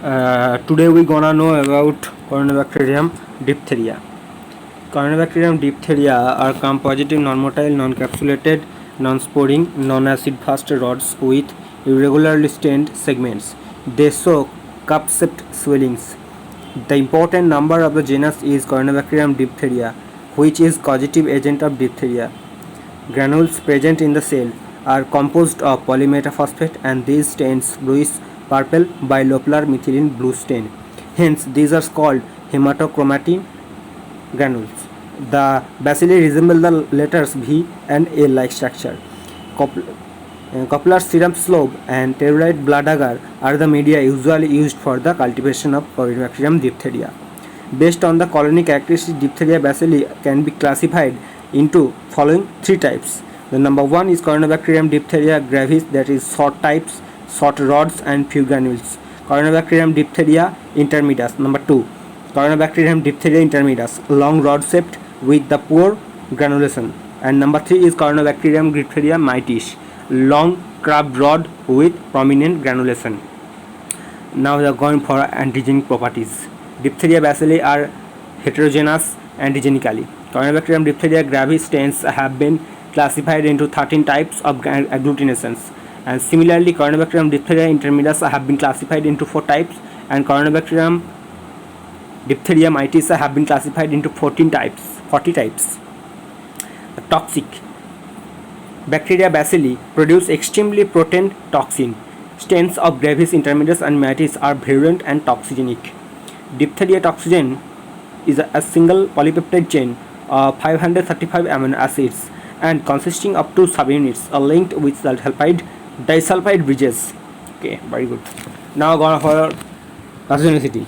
Today we gonna know about Corynebacterium diphtheria. Corynebacterium diphtheria are gram-positive, non-motile, non-capsulated, non-sporing, non-acid-fast rods with irregularly stained segments. They show cup-shaped swellings. The important number of the genus is Corynebacterium diphtheria, which is causative agent of diphtheria. Granules present in the cell are composed of polymetaphosphate, and these stains bluish purple bilobular methylene blue stain. Hence, these are called hematochromatin granules. The bacilli resemble the letters V and A like structure. Coplar serum slope and telluride blood agar are the media usually used for the cultivation of Corynebacterium diphtheria. Based on the colony characteristics, diphtheria bacilli can be classified into following three types. The number one is Corynebacterium diphtheria gravis, that is short types, short rods and few granules. Corynebacterium diphtheria intermedius. Number two, Corynebacterium diphtheria intermedius, long rod shaped with the poor granulation. And number three is Corynebacterium diphtheria mitis, long curved rod with prominent granulation. Now we are going for antigenic properties. Diphtheria bacilli are heterogeneous antigenically. Corynebacterium diphtheria gravis stains have been classified into 13 types of agglutinations, and similarly Corynebacterium diphtheria intermedius have been classified into 4 types, and Corynebacterium diphtheria mitis have been classified into 40 types. Toxic. Bacteria bacilli produce extremely potent toxin. Stains of gravis, intermedius and mitis are virulent and toxigenic. Diphtheria toxogen is a single polypeptide chain of 535 amino acids and consisting of 2 subunits are linked with disulfide bridges. Okay, very good. Now go on for pathogenicity.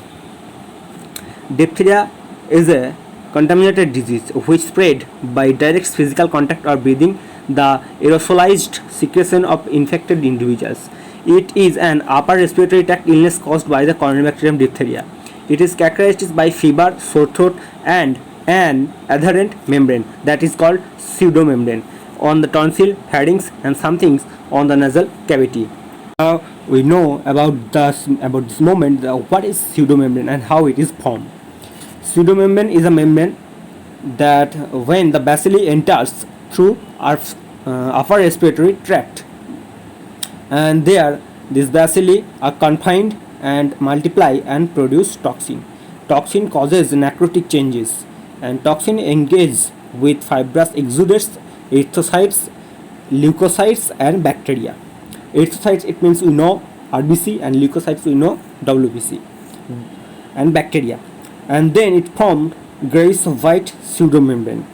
Diphtheria is a contaminated disease which spread by direct physical contact or breathing the aerosolized secretion of infected individuals. It is an upper respiratory tract illness caused by the Corynebacterium diphtheria. It is characterized by fever, sore throat and an adherent membrane that is called pseudomembrane on the tonsil, pharynx and some things on the nasal cavity. Now we know about this moment what is pseudomembrane and how it is formed. Pseudomembrane is a membrane that when the bacilli enters through our upper respiratory tract, and there these bacilli are confined and multiply and produce toxin. Toxin causes necrotic changes, and toxin engages with fibrous exudates, erythrocytes, leukocytes and bacteria. Erythrocytes, it means we know RBC, and leukocytes we know WBC, and bacteria. And then it formed grayish white pseudomembrane,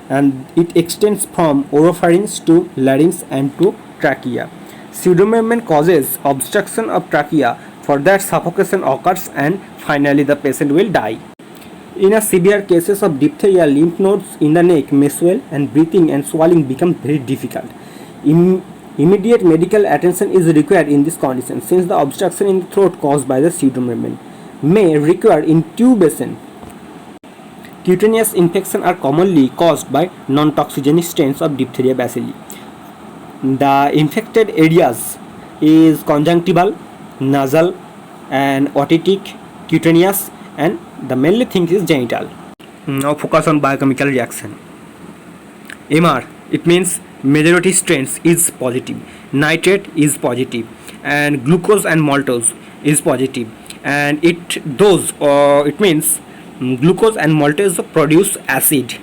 and it extends from oropharynx to larynx and to trachea. Pseudomembrane causes obstruction of trachea, for that suffocation occurs and finally the patient will die. In a severe cases of diphtheria, lymph nodes in the neck may swell and breathing and swallowing become very difficult. Immediate medical attention is required in this condition, since the obstruction in the throat caused by the pseudomembrane may require intubation. Cutaneous infections are commonly caused by non-toxigenic strains of diphtheria bacilli. The infected areas is conjunctival, nasal and otitic, cutaneous, and the mainly thing is genital. Now focus on biochemical reaction. MR, it means majority strains is positive, nitrate is positive, and glucose and maltose is positive, and it means glucose and maltose produce acid,